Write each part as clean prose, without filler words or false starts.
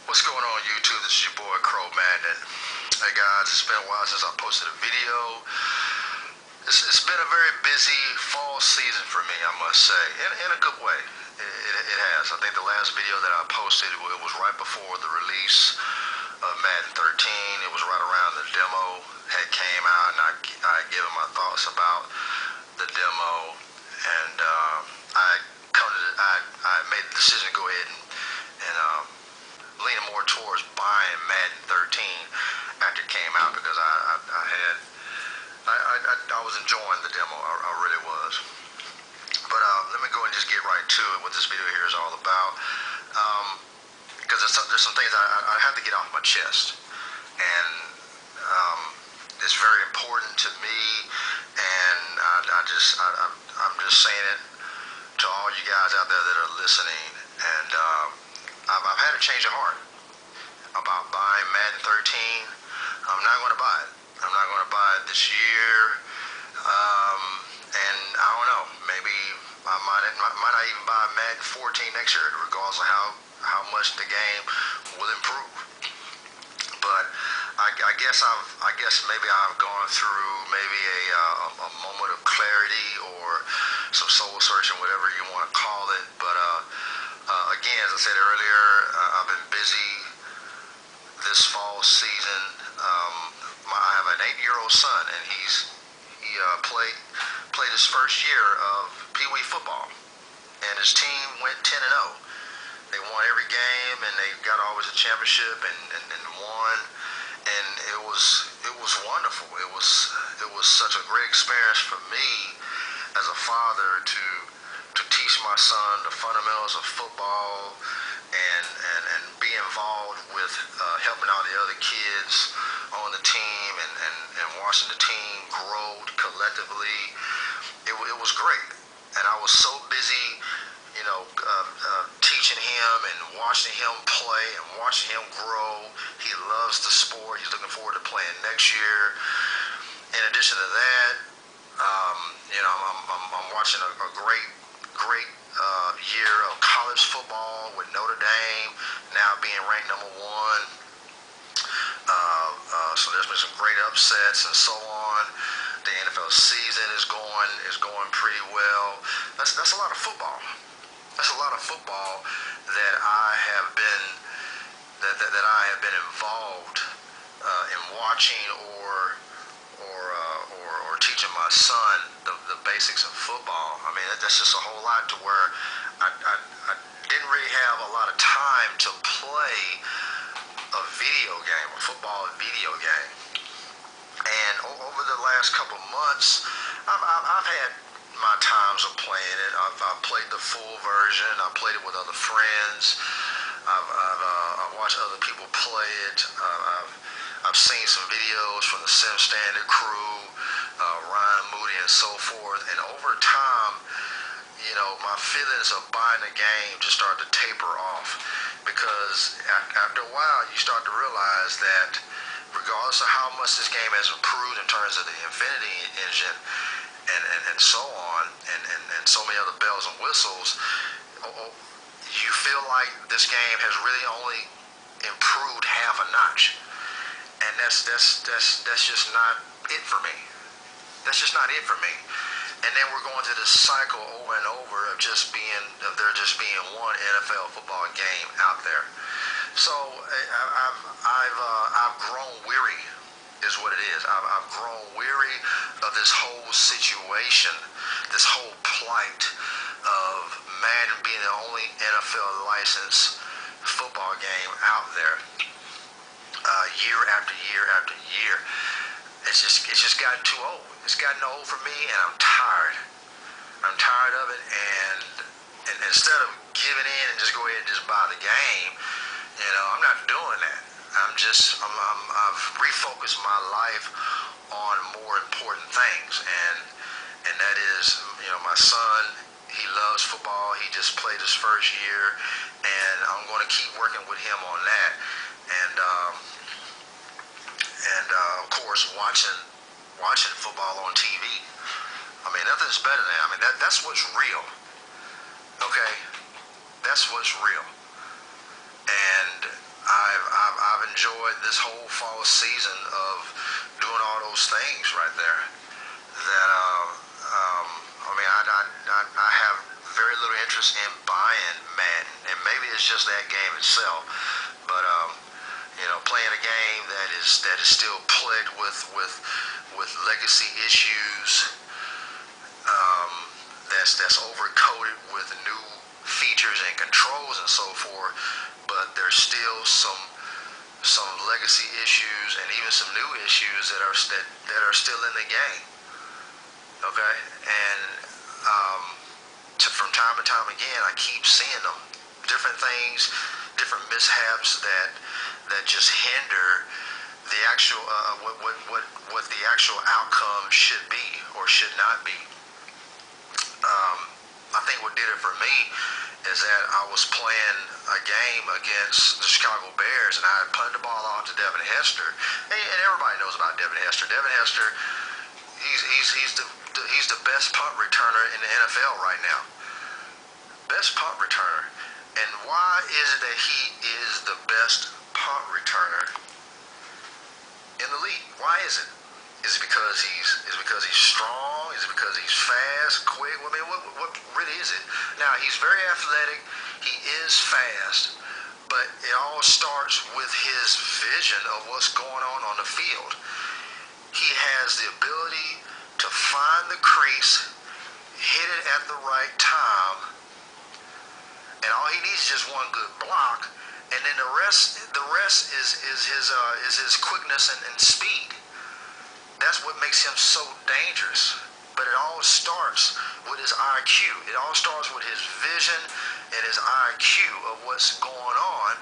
What's going on YouTube? This is your boy Crow Madden. Hey guys, it's been a while since I posted a video. It's been a very busy fall season for me, I must say, in a good way. It has. I think the last video that I posted, it was right before the release of Madden 13. It was right around the demo had came out, and I gave my thoughts about the demo, and I made the decision to go ahead and leaning more towards buying Madden 13 after it came out, because I was enjoying the demo. I really was. But let me go and just get right to it, what this video here is all about, because there's some things I have to get off my chest, and it's very important to me, and I'm just saying it to all you guys out there that are listening, and I've had a change of heart about buying Madden 13. I'm not going to buy it. I'm not going to buy it this year. And I don't know. Maybe I might not even buy Madden 14 next year, regardless of how much the game will improve. But I guess maybe I've gone through maybe a moment of clarity or some soul searching, whatever you want to call it. But again, as I said earlier, I've been busy this fall season. I have an 8-year-old son, and he played his first year of Pee Wee football, and his team went 10-0. They won every game, and they got always a championship and won. And it was wonderful. It was such a great experience for me as a father to teach my son the fundamentals of football and be involved with helping out the other kids on the team and watching the team grow collectively. It was great, and I was so busy, teaching him and watching him play and watching him grow. He loves the sport. He's looking forward to playing next year. In addition to that, I'm watching a great year of college football with Notre Dame now being ranked #1. So there's been some great upsets and so on. The NFL season is going pretty well. That's a lot of football. That's a lot of football that I have been involved in watching or teaching my son the basics of football. I mean, that's just a whole lot to where I didn't really have a lot of time to play a video game, a football video game. And over the last couple of months, I've had my times of playing it. I've played the full version. I played it with other friends. I've watched other people play it. I've seen some videos from the Sim Standard crew, Ryan Moody and so forth. And over time, my feelings of buying the game just started to taper off, because after a while you start to realize that regardless of how much this game has improved in terms of the Infinity engine and so on, and so many other bells and whistles, you feel like this game has really only improved half a notch, and that's just not it for me. That's just not it for me. And then we're going through this cycle over and over of there just being one NFL football game out there. So I've grown weary, is what it is. I've grown weary of this whole situation, this whole plight of Madden being the only NFL licensed football game out there, year after year after year. It's just gotten too old. It's gotten old for me, and I'm tired. I'm tired of it, and instead of giving in and just go ahead and just buy the game, I'm not doing that. I've refocused my life on more important things, and that is, my son, he loves football. He just played his first year, and I'm going to keep working with him on that. And of course, watching football on TV. I mean, nothing's better than that. I mean, that's what's real. Okay? That's what's real. And I I've enjoyed this whole fall season of doing all those things right there. That I mean, I have very little interest in buying Madden, and maybe it's just that game itself. But playing a game that is still plagued with legacy issues, that's overcoated with new features and controls and so forth, but there's still some legacy issues and even some new issues that are still in the game. Okay, and from time to time again, I keep seeing them, different things, different mishaps that just hinder the actual what the actual outcome should be or should not be. I think what did it for me is that I was playing a game against the Chicago Bears, and I had punted the ball off to Devin Hester, and everybody knows about Devin Hester. Devin Hester, he's the best punt returner in the NFL right now. Best punt returner. And why is it that he is the best punt returner in the league? Why is it? Is it because he's strong? Is it because he's fast, quick? I mean, what really is it? Now, he's very athletic. He is fast, but it all starts with his vision of what's going on the field. He has the ability to find the crease, hit it at the right time, and all he needs is just one good block, and then the rest is his quickness and speed. That's what makes him so dangerous. But it all starts with his IQ. It all starts with his vision and his IQ of what's going on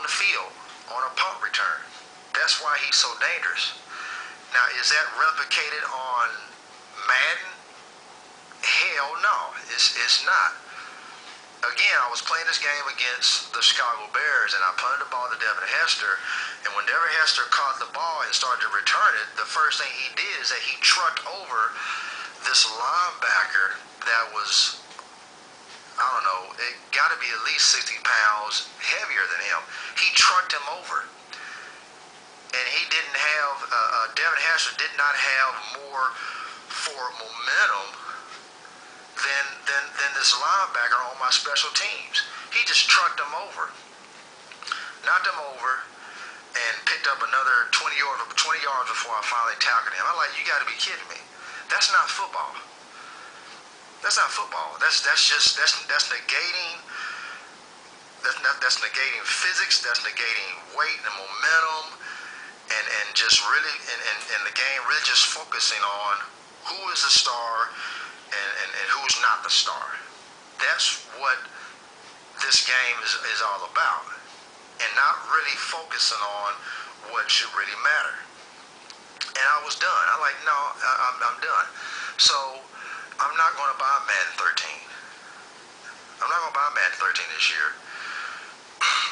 the field, on a punt return. That's why he's so dangerous. Now, is that replicated on Madden? Hell no, it's not. Again, I was playing this game against the Chicago Bears, and I punted the ball to Devin Hester, and when Devin Hester caught the ball and started to return it, the first thing he did is that he trucked over this linebacker that was, I don't know, it got to be at least 60 pounds heavier than him. He trucked him over, and he didn't have, Devin Hester did not have more forward momentum than this linebacker on my special teams. He just trucked him over, knocked him over, and picked up another 20 yards before I finally tackled him. I'm like, you got to be kidding me. That's not football. That's not football. That's negating. That's negating physics. That's negating weight and momentum, and just really in the game, really just focusing on who is the star and who's not the star. That's what this game is all about, and not really focusing on what should really matter. And I was done. I'm like, no, I'm done. So I'm not going to buy Madden 13. I'm not going to buy Madden 13 this year.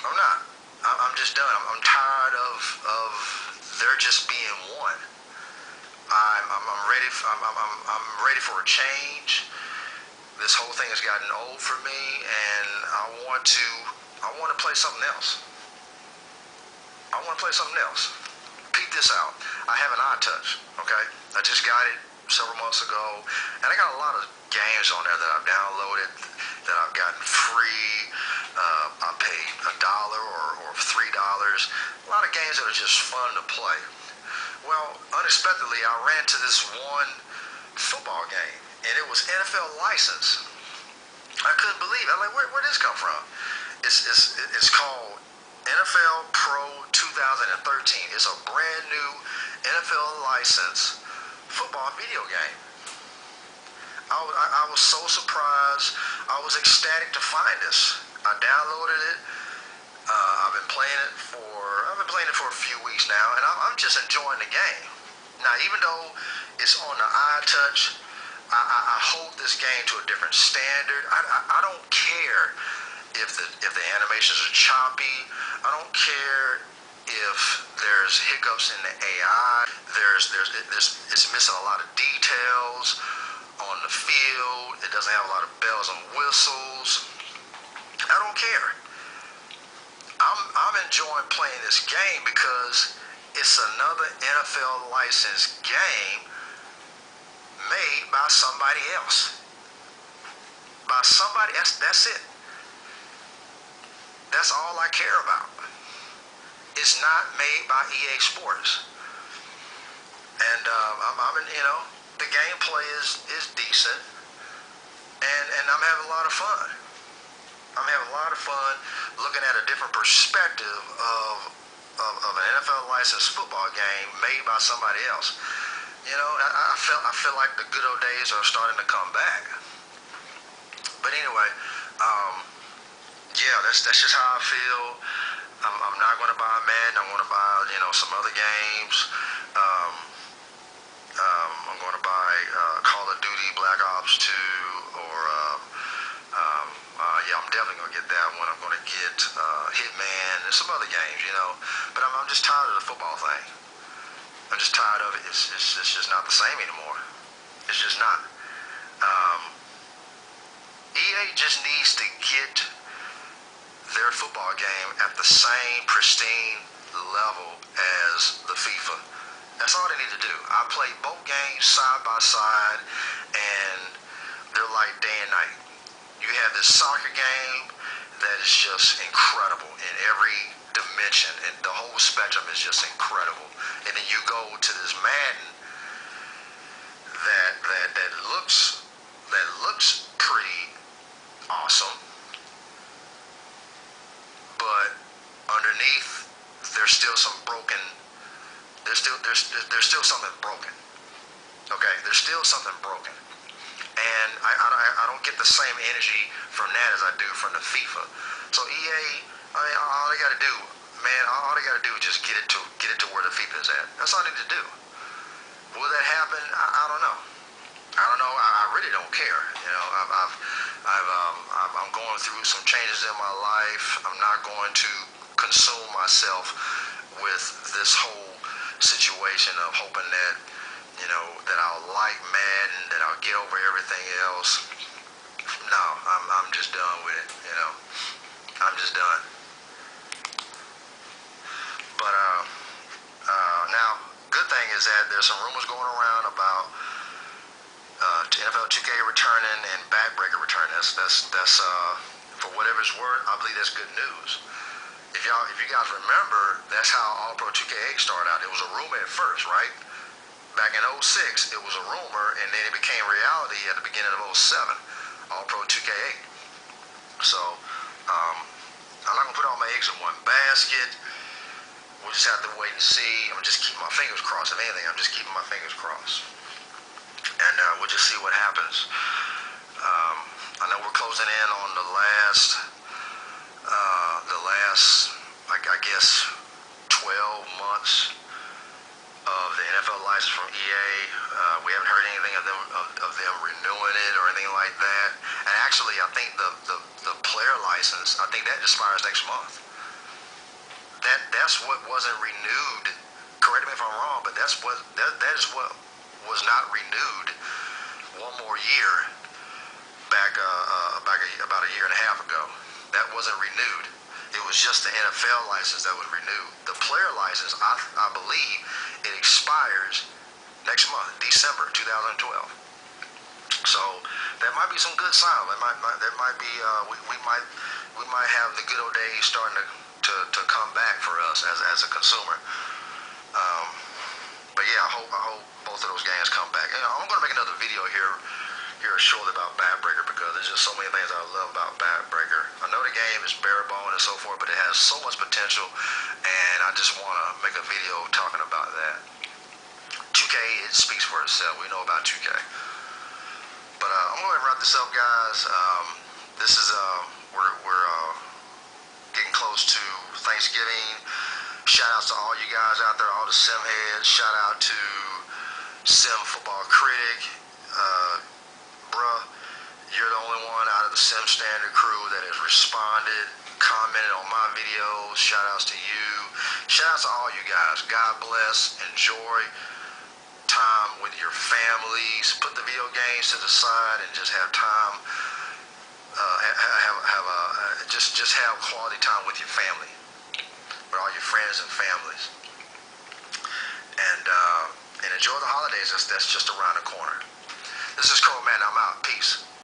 I'm not. I'm just done. I'm tired of there just being one. I'm ready. I'm ready for a change. This whole thing has gotten old for me, and I want to play something else. I want to play something else. Peep this out. I have an iTouch. Okay, I just got it several months ago, and I got a lot of games on there that I've downloaded that I've gotten free. I paid $1 or $3. A lot of games that are just fun to play. Well, unexpectedly, I ran to this one football game, and it was NFL license. I couldn't believe it. I'm like, where did this come from? It's called NFL Pro 2013. It's a brand new NFL license football video game. I was so surprised. I was ecstatic to find this. I downloaded it. I've been playing it for a few weeks now, and I'm just enjoying the game. Now, even though it's on the iTouch, I hold this game to a different standard. I don't care if the animations are choppy. I don't care if there's hiccups in the AI. It's missing a lot of details on the field. It doesn't have a lot of bells and whistles. I don't care. I'm enjoying playing this game because it's another NFL licensed game made by somebody else. By somebody. That's it. That's all I care about. It's not made by EA Sports. And I'm in, the gameplay is decent, and I'm having a lot of fun. I'm having a lot of fun looking at a different perspective of an NFL licensed football game made by somebody else. I feel like the good old days are starting to come back. But anyway, yeah, that's just how I feel. I'm not going to buy Madden. I'm going to buy some other games. I'm going to buy Call of Duty Black Ops 2 or yeah, I'm definitely going to get that one. I'm going to get Hitman and some other games, But I'm just tired of the football thing. I'm just tired of it. It's just not the same anymore. It's just not. EA just needs to get their football game at the same pristine level as the FIFA. That's all they need to do. I play both games side by side, and they're like day and night. You have this soccer game that is just incredible in every dimension, and the whole spectrum is just incredible. And then you go to this Madden that looks pretty awesome, but underneath there's still some broken. There's still something broken. Okay, there's still something broken. And I don't get the same energy from that as I do from the FIFA. So EA, all they got to do, man, all they got to do is just get it to where the FIFA is at. That's all they need to do. Will that happen? I don't know. I really don't care. I'm going through some changes in my life. I'm not going to consume myself with this whole situation of hoping that that I'll like Madden, that I'll get over everything else. No, I'm just done with it. I'm just done. But now, good thing is that there's some rumors going around about NFL 2K returning and Backbreaker returning. That's for whatever it's worth. I believe that's good news. If you guys remember, that's how All Pro 2K8 started out. It was a rumor at first, right? Back in 06, it was a rumor, and then it became reality at the beginning of 07, All Pro 2K8. So, I'm not going to put all my eggs in one basket. We'll just have to wait and see. I'm just keeping my fingers crossed. If anything, I'm just keeping my fingers crossed. And we'll just see what happens. I know we're closing in on the last, I guess, 12 months of the NFL license from EA. We haven't heard anything of them renewing it or anything like that. And actually, I think the player license, I think that expires next month. That's what wasn't renewed. Correct me if I'm wrong, but that is what was not renewed one more year back about a year and a half ago. That wasn't renewed. It was just the NFL license that was renewed. The player license, I believe, it expires next month, December 2012. So that might be some good sign. That might be we might have the good old days starting to come back for us as a consumer. But yeah, I hope both of those games come back. I'm going to make another video here shortly about Backbreaker because there's just so many things I love about Backbreaker. I know the game is bare bone and so forth, but it has so much potential, and I just want to make a video talking about that. 2K, it speaks for itself. We know about 2K. But I'm going to wrap this up, guys. This is we're getting close to Thanksgiving. Shout outs to all you guys out there, all the sim heads. Shout out to Sim Football Critic. Bruh, you're the only one out of the Sim Standard crew that has responded, commented on my videos. Shout outs to you. Shout outs to all you guys. God bless. Enjoy time with your families. Put the video games to the side and just have time. Just have quality time with your family. with all your friends and families. And enjoy the holidays that's just around the corner. This is Crow Man. I'm out. Peace.